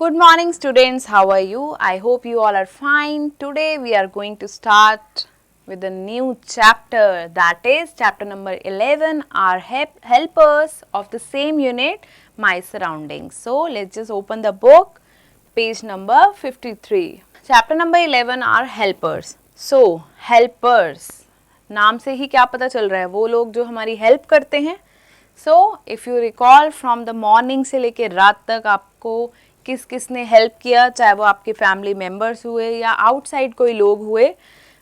Good morning students, how are you? I hope you all are fine. Today we are going to start with a new chapter, that is chapter number 11, our helpers of the same unit, my surroundings. So let's just open the book, page number 53. Chapter number 11 are helpers. So helpers, नाम से ही क्या पता चल रहा है, वो लोग जो हमारी हेल्प करते हैं. So if you recall from the morning से लेके रात तक आपको किस किस ने हेल्प किया, चाहे वो आपके फैमिली मेम्बर्स हुए या आउटसाइड कोई लोग हुए,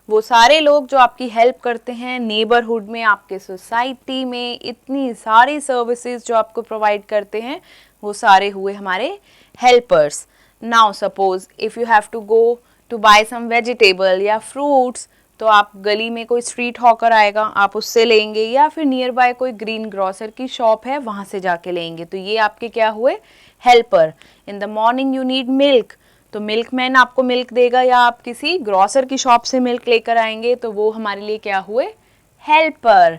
वो सारे लोग जो आपकी हेल्प करते हैं नेबरहुड में, आपके सोसाइटी में, इतनी सारी सर्विसेज जो आपको प्रोवाइड करते हैं, वो सारे हुए हमारे helpers. Now suppose if you have to go to buy some vegetable या फ्रूट्स, तो आप गली में कोई स्ट्रीट हॉकर आएगा, आप उससे लेंगे, या फिर नियर बाय कोई ग्रीन ग्रोसर की शॉप है, वहाँ से जाके लेंगे. तो ये आपके क्या हुए, helper. In the morning you need milk, तो मिल्क मैन आपको मिल्क देगा, या आप किसी ग्रोसर की शॉप से मिल्क लेकर आएंगे, तो वो हमारे लिए क्या हुए, helper.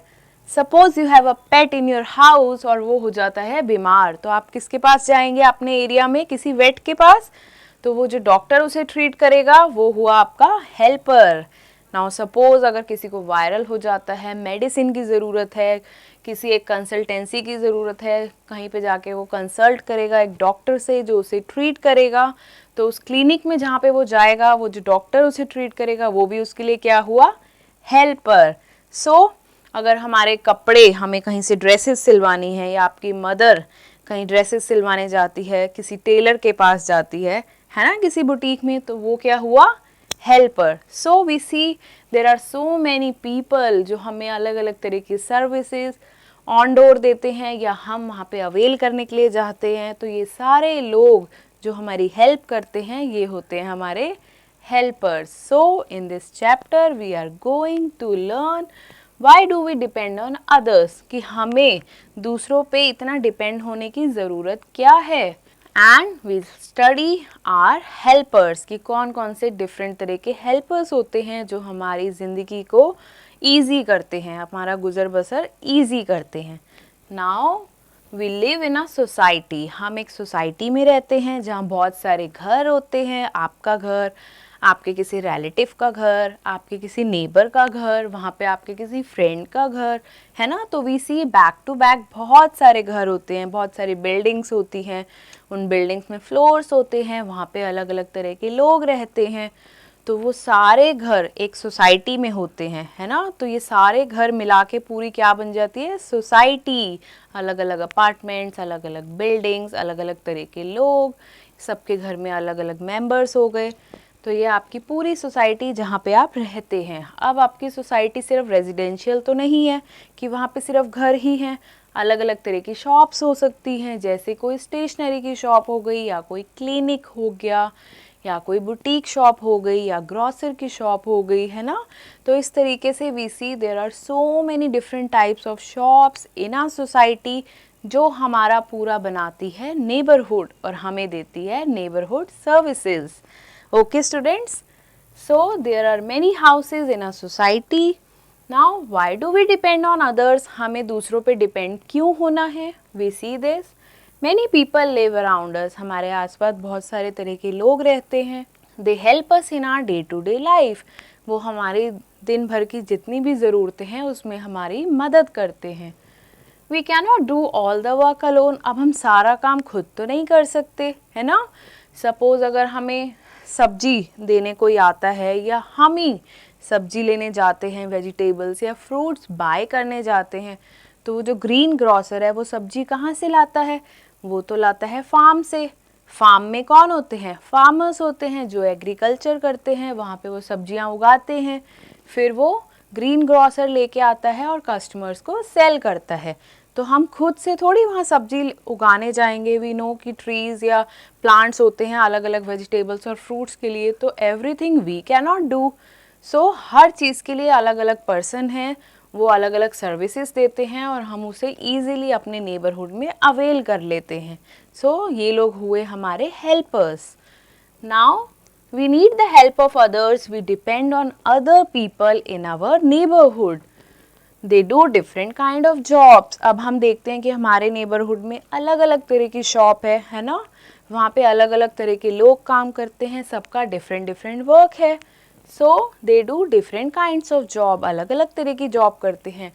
Suppose you have a pet in your house और वो हो जाता है बीमार, तो आप किसके पास जाएंगे अपने एरिया में, किसी वेट के पास, तो वो जो डॉक्टर उसे ट्रीट करेगा वो हुआ आपका हेल्पर. नाउ सपोज अगर किसी को वायरल हो जाता है, मेडिसिन की ज़रूरत है, किसी एक कंसल्टेंसी की ज़रूरत है, कहीं पे जाके वो कंसल्ट करेगा एक डॉक्टर से जो उसे ट्रीट करेगा, तो उस क्लिनिक में जहाँ पे वो जाएगा, वो जो डॉक्टर उसे ट्रीट करेगा वो भी उसके लिए क्या हुआ, हेल्पर. सो अगर हमारे कपड़े, हमें कहीं से ड्रेसेस सिलवानी है, या आपकी मदर कहीं ड्रेसेस सिलवाने जाती है, किसी टेलर के पास जाती है ना, किसी बुटीक में, तो वो क्या हुआ, helper. So we see there are so many people जो हमें अलग अलग तरह की सर्विसेज ऑन डोर देते हैं, या हम वहाँ पे अवेल करने के लिए जाते हैं. तो ये सारे लोग जो हमारी हेल्प करते हैं, ये होते हैं हमारे helpers. So in this chapter we are going to learn why do we depend on others, कि हमें दूसरों पे इतना डिपेंड होने की ज़रूरत क्या है. And we study our helpers, कि कौन कौन से डिफरेंट तरह के हेल्पर्स होते हैं जो हमारी ज़िंदगी को ईजी करते हैं, हमारा गुजर बसर ईजी करते हैं. Now we live in a society, हम एक सोसाइटी में रहते हैं जहाँ बहुत सारे घर होते हैं. आपका घर, आपके किसी रिलेटिव का घर, आपके किसी नेबर का घर, वहाँ पे आपके किसी फ्रेंड का घर है ना. तो we see back to back बहुत सारे घर होते हैं, बहुत सारी बिल्डिंग्स होती हैं, उन बिल्डिंग्स में फ्लोर्स होते हैं, वहाँ पे अलग अलग तरह के लोग रहते हैं. तो वो सारे घर एक सोसाइटी में होते हैं, है ना. तो ये सारे घर मिला के पूरी क्या बन जाती है, सोसाइटी. अलग अलग अपार्टमेंट्स, अलग अलग बिल्डिंग्स, अलग अलग तरह के लोग, सबके घर में अलग अलग मेंबर्स हो गए. तो ये आपकी पूरी सोसाइटी जहाँ पे आप रहते हैं. अब आपकी सोसाइटी सिर्फ रेजिडेंशियल तो नहीं है कि वहाँ पे सिर्फ घर ही हैं, अलग अलग तरह की शॉप्स हो सकती हैं, जैसे कोई स्टेशनरी की शॉप हो गई, या कोई क्लिनिक हो गया, या कोई बुटीक शॉप हो गई, या ग्रॉसर की शॉप हो गई, है ना. तो इस तरीके से we see there are so many different types of shops in our society, जो हमारा पूरा बनाती है नेबरहुड और हमें देती है neighbourhood services. Okay students, so there are many houses in a society. Now why do we depend on others, हमें दूसरों पे डिपेंड क्यों होना है. We see this, many people live around us, हमारे आसपास बहुत सारे तरह के लोग रहते हैं. They help us in our day to day life, वो हमारी दिन भर की जितनी भी ज़रूरतें हैं उसमें हमारी मदद करते हैं. We cannot do all the work alone, अब हम सारा काम खुद तो नहीं कर सकते, है ना. सपोज़ अगर हमें सब्जी देने कोई आता है, या हम ही सब्जी लेने जाते हैं, वेजिटेबल्स या फ्रूट्स बाय करने जाते हैं, तो वो जो ग्रीन ग्रोसर है वो सब्जी कहाँ से लाता है, वो तो लाता है फार्म से. फार्म में कौन होते हैं, फार्मर्स होते हैं जो एग्रीकल्चर करते हैं, वहाँ पे वो सब्जियाँ उगाते हैं, फिर वो ग्रीन ग्रोसर लेके आता है और कस्टमर्स को सेल करता है. तो हम खुद से थोड़ी वहाँ सब्जी उगाने जाएंगे. वी नो कि ट्रीज़ या प्लांट्स होते हैं अलग अलग वेजिटेबल्स और फ्रूट्स के लिए, तो everything we can not do. So हर चीज़ के लिए अलग अलग पर्सन हैं, वो अलग अलग सर्विसेज देते हैं और हम उसे ईज़िली अपने नेबरहुड में अवेल कर लेते हैं. सो ये लोग हुए हमारे helpers. Now we need the help of others, we depend on other people in our neighbourhood. They do different kind of jobs. अब हम देखते हैं कि हमारे नेबरहुड में अलग अलग तरह की शॉप है ना. वहाँ पे अलग अलग तरह के लोग काम करते हैं, सबका डिफरेंट डिफरेंट वर्क है। So they do different kinds of job, अलग अलग तरह की जॉब करते हैं।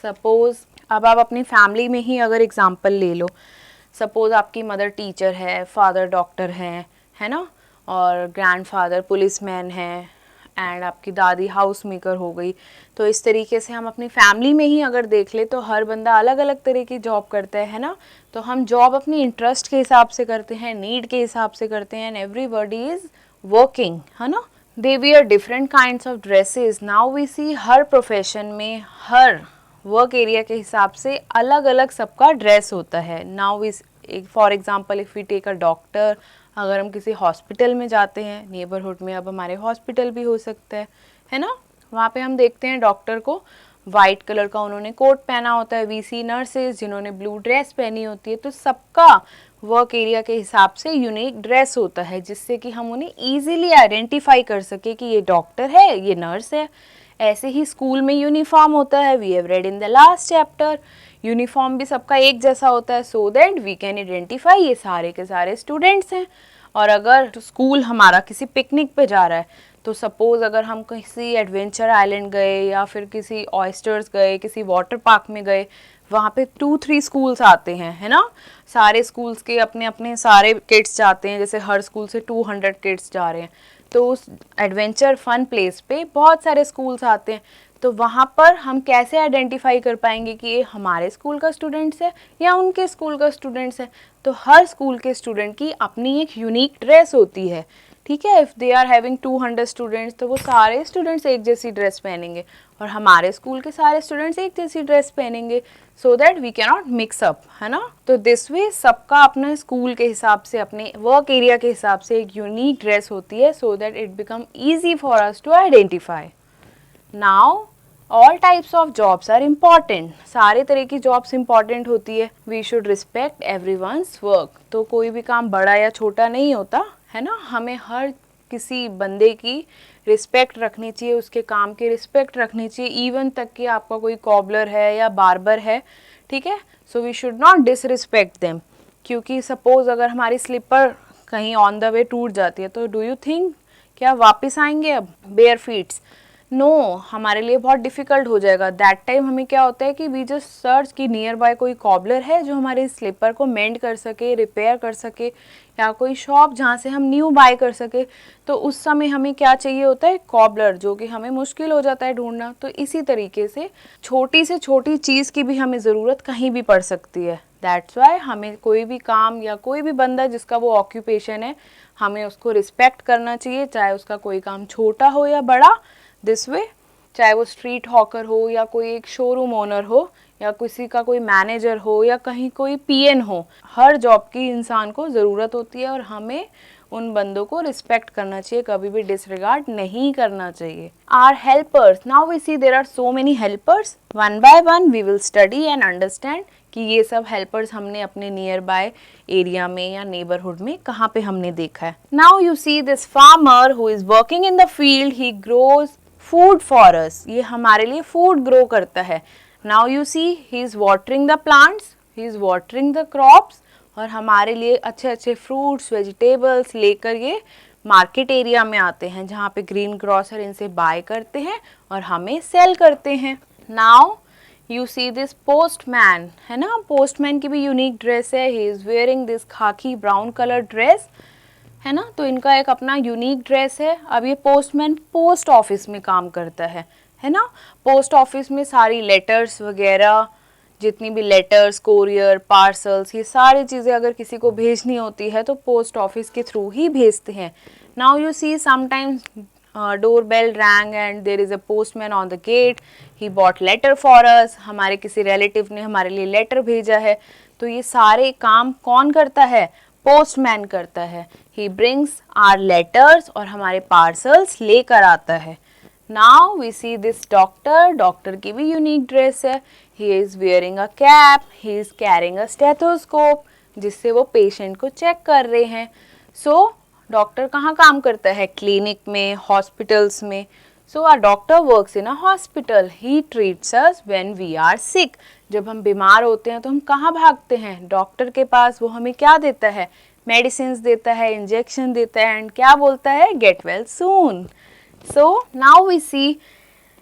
सपोज अब आप अपनी फैमिली में ही अगर एग्जांपल ले लो, सपोज आपकी मदर टीचर है, फादर डॉक्टर हैं, है ना, और ग्रैंडफादर पुलिसमैन है, एंड आपकी दादी हाउस मेकर हो गई। तो इस तरीके से हम अपनी फैमिली में ही अगर देख ले तो हर बंदा अलग अलग तरह की जॉब करता है ना। तो हम जॉब अपनी इंटरेस्ट के हिसाब से करते हैं, नीड के हिसाब से करते हैं, एंड एवरीबॉडी इज वर्किंग, है ना। They wear different kinds of dresses. Now we see हर प्रोफेशन में, हर वर्क एरिया के हिसाब से अलग अलग सबका ड्रेस होता है। Now we, for example if we take a doctor, अगर हम किसी हॉस्पिटल में जाते हैं, नेबरहुड में अब हमारे हॉस्पिटल भी हो सकता है ना, वहाँ पे हम देखते हैं डॉक्टर को वाइट कलर का उन्होंने कोट पहना होता है, वी सी नर्सेज जिन्होंने ब्लू ड्रेस पहनी होती है। तो सबका वर्क एरिया के हिसाब से यूनिक ड्रेस होता है, जिससे कि हम उन्हें ईजिली आइडेंटिफाई कर सके कि ये डॉक्टर है, ये नर्स है। ऐसे ही स्कूल में यूनिफॉर्म होता है, we have read in the last chapter, uniform भी सबका एक जैसा होता है, so that we can identify ये सारे के सारे स्टूडेंट्स हैं। और अगर स्कूल हमारा किसी पिकनिक पे जा रहा है, तो सपोज अगर हम किसी एडवेंचर आइलैंड गए या फिर किसी ऑयस्टर्स गए, किसी वाटर पार्क में गए, वहाँ पे 2-3 स्कूल्स आते हैं, है ना। सारे स्कूल्स के अपने अपने सारे किड्स जाते हैं, जैसे हर स्कूल से 200 किड्स जा रहे हैं। तो उस एडवेंचर फन प्लेस पे बहुत सारे स्कूल्स आते हैं। तो वहाँ पर हम कैसे आइडेंटिफाई कर पाएंगे कि ये हमारे स्कूल का स्टूडेंट्स है या उनके स्कूल का स्टूडेंट्स है। तो हर स्कूल के स्टूडेंट की अपनी एक यूनिक ड्रेस होती है, ठीक है। If they are having 200 students, तो वो सारे स्टूडेंट्स एक जैसी ड्रेस पहनेंगे, और हमारे स्कूल के सारे स्टूडेंट्स एक जैसी ड्रेस पहनेंगे, so that we can not mix up, है ना। तो दिस वे सबका अपने स्कूल के हिसाब से, अपने वर्क एरिया के हिसाब से एक यूनिक ड्रेस होती है, so that it become easy for us to identify. Now all types of jobs are important, सारे तरह की जॉब्स इम्पॉर्टेंट होती है। We should respect everyone's work. तो कोई भी काम बड़ा या छोटा नहीं होता, है ना। हमें हर किसी बंदे की रिस्पेक्ट रखनी चाहिए, उसके काम की रिस्पेक्ट रखनी चाहिए, इवन तक कि आपका कोई कॉबलर है या बार्बर है, ठीक है। So we should not disrespect them, क्योंकि सपोज अगर हमारी स्लीपर कहीं ऑन द वे टूट जाती है, तो डू यू थिंक क्या वापस आएंगे अब बेयर फीट्स? नो, हमारे लिए बहुत डिफ़िकल्ट हो जाएगा। दैट टाइम हमें क्या होता है कि वी जस्ट सर्च कि नियर बाय कोई कॉबलर है जो हमारे स्लीपर को मेंड कर सके, रिपेयर कर सके, या कोई शॉप जहाँ से हम न्यू बाय कर सके। तो उस समय हमें क्या चाहिए होता है? कॉबलर, जो कि हमें मुश्किल हो जाता है ढूंढना। तो इसी तरीके से छोटी से छोटी चीज़ की भी हमें ज़रूरत कहीं भी पड़ सकती है। दैट्स वाई हमें कोई भी काम या कोई भी बंदा जिसका वो ऑक्यूपेशन है, हमें उसको रिस्पेक्ट करना चाहिए, चाहे उसका कोई काम छोटा हो या बड़ा। दिस वे, चाहे वो स्ट्रीट हॉकर हो या कोई एक शोरूम ओनर हो या किसी का कोई मैनेजर हो या कहीं कोई पीएन हो, हर जॉब की इंसान को ज़रूरत होती है और हमें उन बंदों को रिस्पेक्ट करना चाहिए, कभी भी डिसरिगार्ड नहीं करना चाहिए। Our helpers, now we see there are so many helpers, one by one we will study and understand कि ये सब हेल्पर्स हमने अपने नियर बाय एरिया में या नेबरहुड में कहाँ पे हमने देखा है। Now you see this farmer who is working in the field, he grows food for us, ये हमारे लिए फूड ग्रो करता है। Now you see he is watering the plants, he is watering the crops, और हमारे लिए अच्छे अच्छे फ्रूट्स वेजिटेबल्स लेकर ये मार्केट एरिया में आते हैं, जहाँ पे ग्रीन ग्रोसर इनसे बाय करते हैं और हमें सेल करते हैं। Now you see this postman, है ना, पोस्टमैन की भी यूनिक ड्रेस है। ही इज वेयरिंग दिस खाकी ब्राउन कलर ड्रेस, है ना, तो इनका एक अपना यूनिक ड्रेस है। अब ये पोस्टमैन पोस्ट ऑफिस में काम करता है ना। पोस्ट ऑफिस में सारी लेटर्स वगैरह, जितनी भी लेटर्स, कोरियर, पार्सल्स, ये सारी चीज़ें अगर किसी को भेजनी होती है तो पोस्ट ऑफिस के थ्रू ही भेजते हैं। Now you see sometimes door bell rang and there is a postman on the gate, he bought letter for us, हमारे किसी रिलेटिव ने हमारे लिए लेटर भेजा है। तो ये सारे काम कौन करता है? पोस्टमैन करता है। ही ब्रिंग्स आर लेटर्स और हमारे पार्सल्स लेकर आता है। Now we see this doctor, doctor की भी यूनिक ड्रेस है। He is wearing a cap, he is carrying a stethoscope, जिससे वो पेशेंट को चेक कर रहे हैं। सो डॉक्टर कहाँ काम करता है? क्लिनिक में, हॉस्पिटल्स में। So our doctor works in a hospital, he treats us when we are sick. जब हम बीमार होते हैं तो हम कहाँ भागते हैं? डॉक्टर के पास। वो हमें क्या देता है? मेडिसिन देता है, इंजेक्शन देता है एंड क्या बोलता है, get well soon. So now we see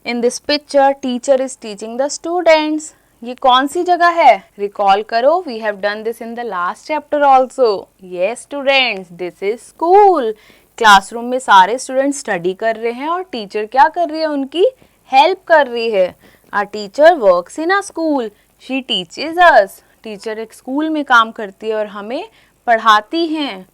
in this picture teacher is teaching the students. ये कौन सी जगह है, रिकॉल करो, we have done this in the last chapter also. Yes students, this is school. Classroom में सारे student study कर रहे हैं और टीचर क्या कर रही है, उनकी हेल्प कर रही है. Our teacher works in a school, she teaches us. Teacher एक स्कूल में काम करती है और हमें पढ़ाती हैं.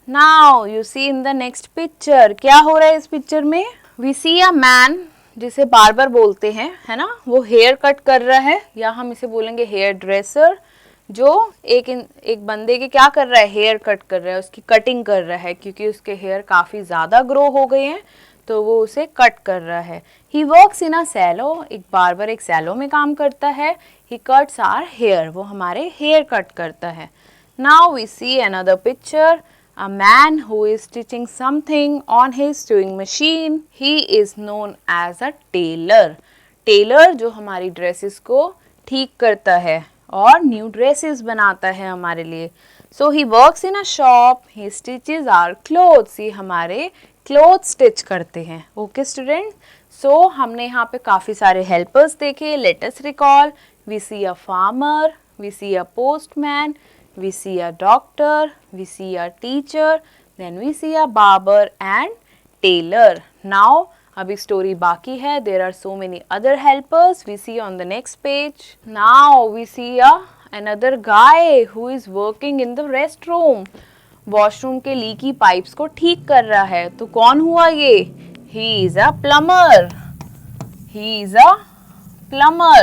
Now you see in the next picture, क्या हो रहा है इस पिक्चर में, वी सी अ मैन, जिसे बार्बर बोलते हैं, है ना, वो हेयर कट कर रहा है, या हम इसे बोलेंगे हेयर ड्रेसर, जो एक बंदे के क्या कर रहा है, हेयर कट कर रहा है, उसकी कटिंग कर रहा है, क्योंकि उसके हेयर काफ़ी ज़्यादा ग्रो हो गए हैं तो वो उसे कट कर रहा है. He works in a salon, एक बार्बर एक सैलो में काम करता है. ही कट्स आवर हेयर, वो हमारे हेयर कट करता है. Now we see another picture, a man who is stitching something on his sewing machine. He is known as a tailor. Tailor जो हमारी ड्रेसेस को ठीक करता है और न्यू ड्रेसेस बनाता है हमारे लिए. So he works in a shop, he stitches our clothes, ये हमारे क्लोथ स्टिच करते हैं. ओके स्टूडेंट, सो हमने यहाँ पे काफ़ी सारे हेल्पर्स देखे. Let us recall, we see a farmer, we see a postman, we see a doctor, we see a teacher, then we see a barber and tailor. Now अभी story बाकी है, there are so many other helpers we see on the next page. Now we see another guy who is working in the restroom. Washroom के leaky pipes को ठीक कर रहा है. तो कौन हुआ ये, he is a plumber. he is a plumber.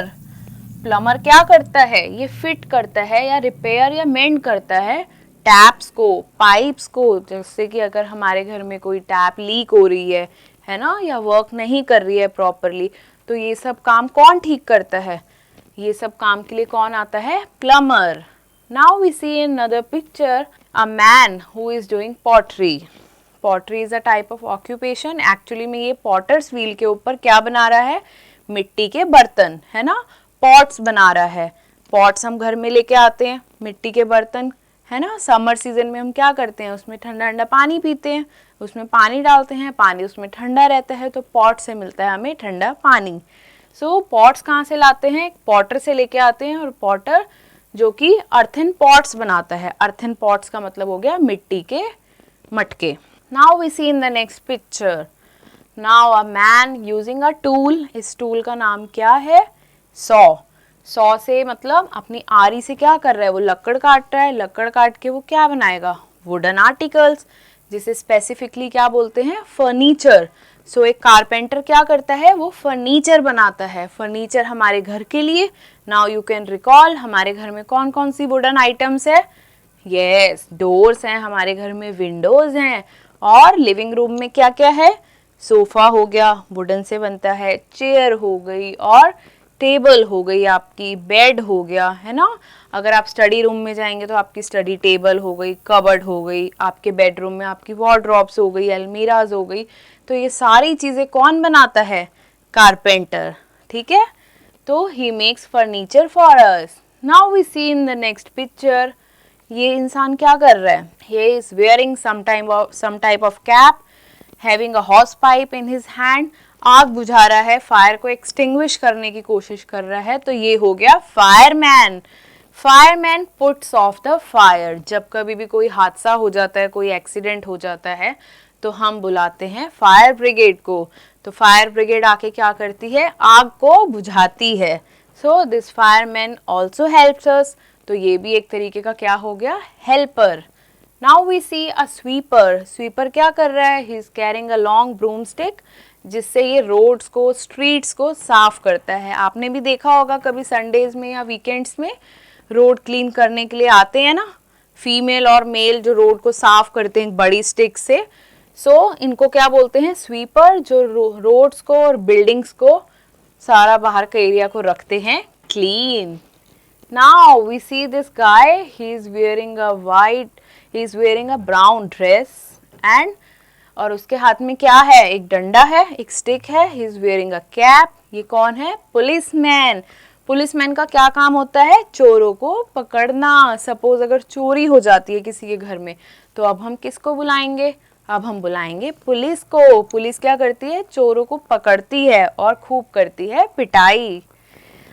Plummer क्या करता है, ये फिट करता है या रिपेयर या मेंड करता है टैप्स को, पाइप्स को. जैसे कि अगर हमारे घर में कोई टैप लीक हो रही है ना, या वर्क नहीं कर रही है प्रॉपरली, तो ये सब काम कौन ठीक करता है, ये सब काम के लिए कौन आता है, plumber. Now we see in another picture a man who is doing pottery. Pottery is a type of occupation. Actually में ये पॉटर्स व्हील के ऊपर क्या बना रहा है, मिट्टी के बर्तन, है ना, पॉट्स बना रहा है. पॉट्स हम घर में लेके आते हैं, मिट्टी के बर्तन, है ना. समर सीजन में हम क्या करते हैं, उसमें ठंडा ठंडा पानी पीते हैं, उसमें पानी डालते हैं, पानी उसमें ठंडा रहता है, तो पॉट से मिलता है हमें ठंडा पानी. सो पॉट्स कहाँ से लाते हैं, पॉटर से लेके आते हैं, और पॉटर जो कि अर्थन पॉट्स बनाता है. अर्थन पॉट्स का मतलब हो गया मिट्टी के मटके. Now we see in the next picture, now a man using a tool. इस टूल का नाम क्या है, सॉ से मतलब अपनी आरी से क्या कर रहा है, वो लकड़ काट रहा है. लकड़ काट के वो क्या बनाएगा, वुडन आर्टिकल्स, जिसे स्पेसिफिकली क्या बोलते हैं, फर्नीचर. सो एक कारपेंटर क्या करता है, वो फर्नीचर बनाता है, फर्नीचर हमारे घर के लिए. नाउ यू कैन रिकॉल, हमारे घर में कौन कौन सी वुडन आइटम्स है, यस डोर्स हैं हमारे घर में, विंडोज हैं, और लिविंग रूम में क्या क्या है, सोफा हो गया, वुडन से बनता है, चेयर हो गई, और टेबल हो गई आपकी, बेड हो गया, है ना. अगर आप स्टडी रूम में जाएंगे तो आपकी स्टडी टेबल हो गई, कबर्ड हो गई, आपके बेडरूम में आपकी वॉर्डरोब्स हो गई, अलमीराज हो गई. तो ये सारी चीज़ें कौन बनाता है, कारपेंटर. ठीक है, तो he makes furniture for us. Now we see in the next picture, ये इंसान क्या कर रहा है, he is wearing some type of cap, having a hose pipe in his hand. आग बुझा रहा है, फायर को एक्सटिंग्विश करने की कोशिश कर रहा है, तो ये हो गया fireman. Fireman puts of the fire. जब कभी भी कोई हादसा हो जाता है, कोई एक्सीडेंट हो जाता है, तो हम बुलाते हैं फायर ब्रिगेड को. तो फायर ब्रिगेड आके क्या करती है, आग को बुझाती है. So this fireman also helps us. तो ये भी एक तरीके का क्या हो गया, helper. Now we see a sweeper. Sweeper क्या कर रहा है, he is carrying a long broom stick, जिससे ये रोड्स को, स्ट्रीट्स को साफ करता है. आपने भी देखा होगा कभी संडेज में या वीकेंड्स में रोड क्लीन करने के लिए आते हैं ना, फीमेल और मेल जो रोड को साफ करते हैं बड़ी स्टिक से. सो इनको क्या बोलते हैं, स्वीपर, जो रोड्स को और बिल्डिंग्स को, सारा बाहर का एरिया को रखते हैं clean. Now we see this guy, he is wearing a brown dress and, और उसके हाथ में क्या है, एक डंडा है, एक स्टिक है. He is wearing a cap. ये कौन है, पुलिसमैन. पुलिसमैन का क्या काम होता है? चोरों को पकड़ना। सपोज अगर चोरी हो जाती है किसी के घर में, तो अब हम किसको बुलाएंगे? अब हम बुलाएंगे पुलिस को। पुलिस क्या करती है? चोरों को पकड़ती है और खूब करती है पिटाई।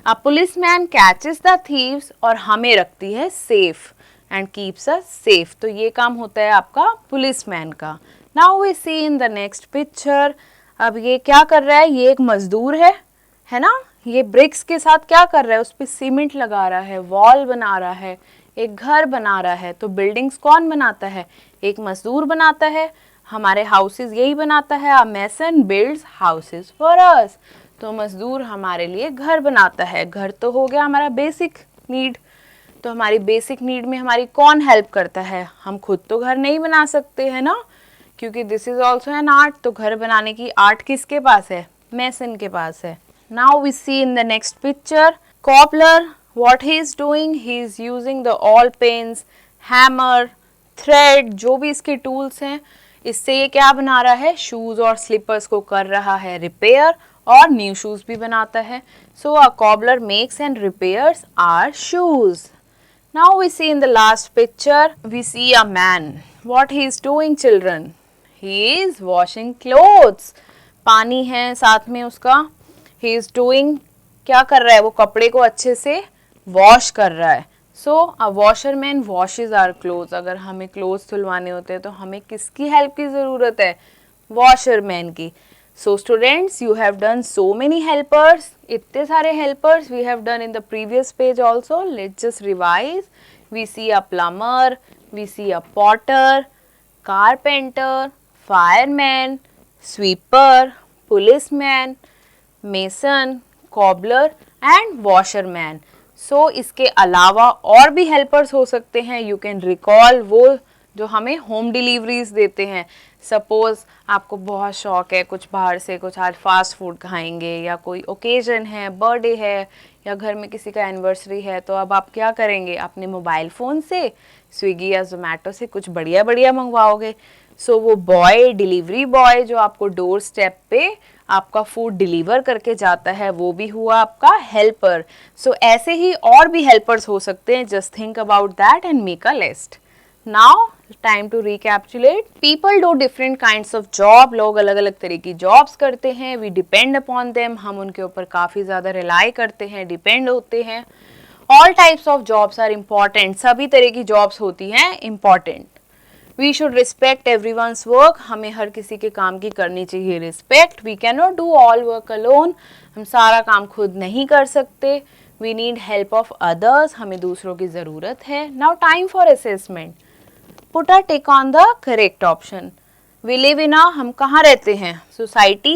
A policeman catches the thieves और हमें रखती है safe and keeps us safe. तो ये काम होता है आपका पुलिसमैन का। Now we see in the next picture. अब ये क्या कर रहा है? ये एक मजदूर है ना? ये ब्रिक्स के साथ क्या कर रहा है? उस पर सीमेंट लगा रहा है, वॉल बना रहा है, एक घर बना रहा है। तो बिल्डिंग्स कौन बनाता है? एक मजदूर बनाता है। हमारे हाउसेस यही बनाता है, अ मैसन बिल्ड्स हाउसेस फॉर अस। तो मजदूर हमारे लिए घर बनाता है। घर तो हो गया हमारा बेसिक नीड। तो हमारी बेसिक नीड में हमारी कौन हेल्प करता है? हम खुद तो घर नहीं बना सकते है ना, क्योंकि this is also an art. तो घर बनाने की आर्ट किसके पास है? मैसन के पास है। Now we see in the next picture cobbler. What he is doing? He is using the awl pins, hammer, thread, जो भी इसके टूल्स हैं, इससे ये क्या बना रहा है? शूज और स्लीपर्स को कर रहा है रिपेयर, और न्यू शूज भी बनाता है। So a cobbler makes and repairs our shoes. Now we see in the last picture, we see a man. What he is doing, children? He is washing clothes. पानी है साथ में उसका। He is doing, क्या कर रहा है? वो कपड़े को अच्छे से वॉश कर रहा है। So a washerman washes our clothes. अगर हमें क्लोथ्स धुलवाने होते हैं तो हमें किसकी हेल्प की ज़रूरत है? वॉशरमैन की। So students, you have done so many helpers. इतने सारे helpers we have done in the previous page also. Let's just revise. We see a plumber, we see a potter, carpenter, fireman, sweeper, policeman, mason, cobbler and washerman. So इसके अलावा और भी helpers हो सकते हैं. You can recall वो जो हमें होम डिलीवरीज देते हैं। सपोज आपको बहुत शौक है कुछ बाहर से, कुछ आज फास्ट फूड खाएंगे, या कोई ओकेजन है, बर्थडे है, या घर में किसी का एनिवर्सरी है, तो अब आप क्या करेंगे? अपने मोबाइल फ़ोन से स्विगी या जोमेटो से कुछ बढ़िया बढ़िया मंगवाओगे। सो वो बॉय, डिलीवरी बॉय जो आपको डोर स्टेप पे आपका फूड डिलीवर करके जाता है, वो भी हुआ आपका हेल्पर। सो ऐसे ही और भी हेल्पर्स हो सकते हैं। Just think about that and make a list. Now time to recapitulate. People do different kinds of job. लोग अलग अलग तरह की jobs करते हैं. We depend upon them. हम उनके ऊपर काफ़ी ज़्यादा rely करते हैं, depend होते हैं. All types of jobs are important. सभी तरह की jobs होती हैं important. We should respect everyone's work. हमें हर किसी के काम की करनी चाहिए respect. We cannot do all work alone. हम सारा काम खुद नहीं कर सकते. We need help of others. हमें दूसरों की ज़रूरत है. Now time for assessment. Put a tick on the correct option. We live in a, हम कहाँ रहते हैं? सोसाइटी,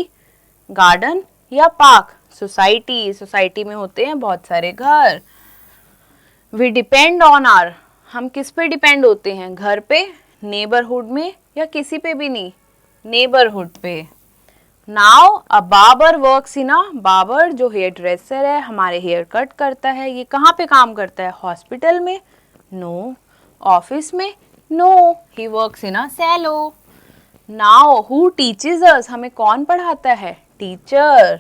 गार्डन या पार्क? सोसाइटी। सोसाइटी में होते हैं बहुत सारे घर। We depend on our, हम किस पे डिपेंड होते हैं? घर पे, नेबरहुड में, या किसी पे भी नहीं? नेबरहुड पे। Now a barber works in a, barber जो हेयर ड्रेसर है, हमारे हेयर कट करता है, ये कहाँ पे काम करता है? हॉस्पिटल में? नो। ऑफिस में? No, he works in a salon. Now, who teaches us? हमें कौन पढ़ाता है? Teacher.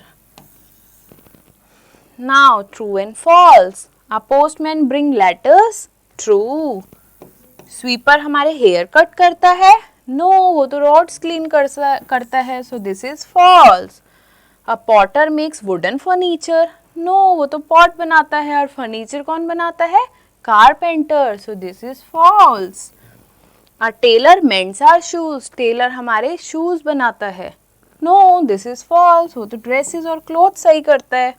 Now, true and false. A postman bring letters? True. Sweeper हमारे हेयर कट करता है? No, वो तो roads clean करता है. So this is false. A potter makes wooden furniture? No, वो तो pot बनाता है. और furniture कौन बनाता है? Carpenter. So this is false. A tailor mends our shoes. Tailor हमारे शूज बनाता है. No, this is false. वो तो ड्रेसेस और क्लोथ सही करता है.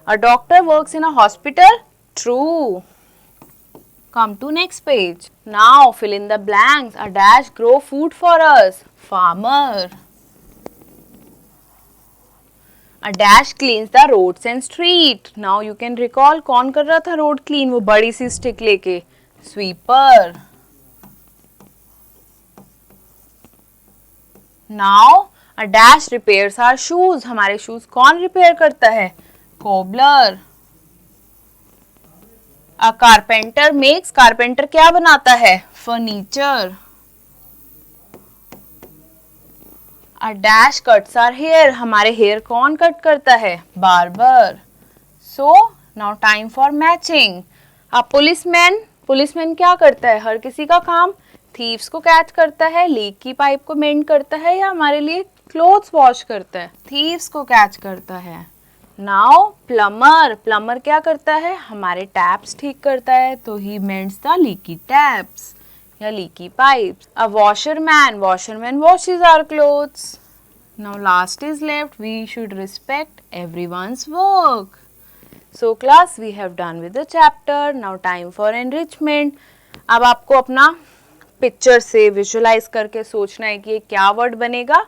A doctor works in a hospital. True. Come to next page. Now fill in the blanks. A dash grow food for us. Farmer. A dash cleans the roads and street. Now you can recall कौन कर रहा था road clean? वो बड़ी सी stick लेके. Sweeper. Now a dash repairs our shoes. हमारे shoes कौन repair करता है? Cobbler. A carpenter makes, carpenter क्या बनाता है? Furniture. A dash cuts our hair. हमारे हेयर कौन कट करता है? Barber. So Now time for matching. अब पुलिसमैन क्या करता है? हर किसी का काम थीव्स को कैच करता है, लीक की पाइप को मेंड करता है या हमारे लिए क्लोथ्स वॉश करता है? थीव्स को कैच करता है. नाउ प्लम्बर क्या करता है? हमारे टैप्स ठीक करता है, तो he mends the leaky taps या leaky pipes. A washerman washes our clothes. Now last is left. We should respect everyone's work. So class, we have done with the chapter. Now time for enrichment. अब आपको अपना picture से visualise करके सोचना है कि ये क्या वर्ड बनेगा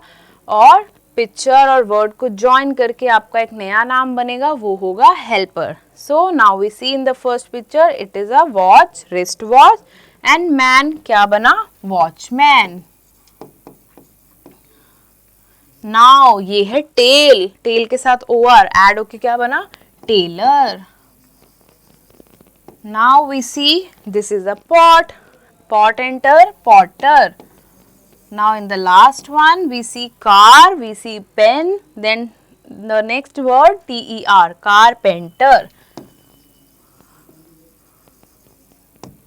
और पिक्चर और वर्ड को ज्वाइन करके आपका एक नया नाम बनेगा, वो होगा helper. So now we see in the first picture, it is a watch, wrist watch, and man क्या बना? वॉचमैन. नाउ ये है टेल के साथ ओआर ऐड होके क्या बना? Tailor. Now we see this is a pot enter potter. Now in the last one we see car, we see pen, then the next word ter, carpenter.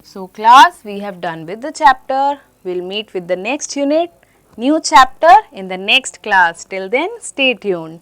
So class, we have done with the chapter. We'll meet with the next unit, new chapter in the next class. Till then, stay tuned.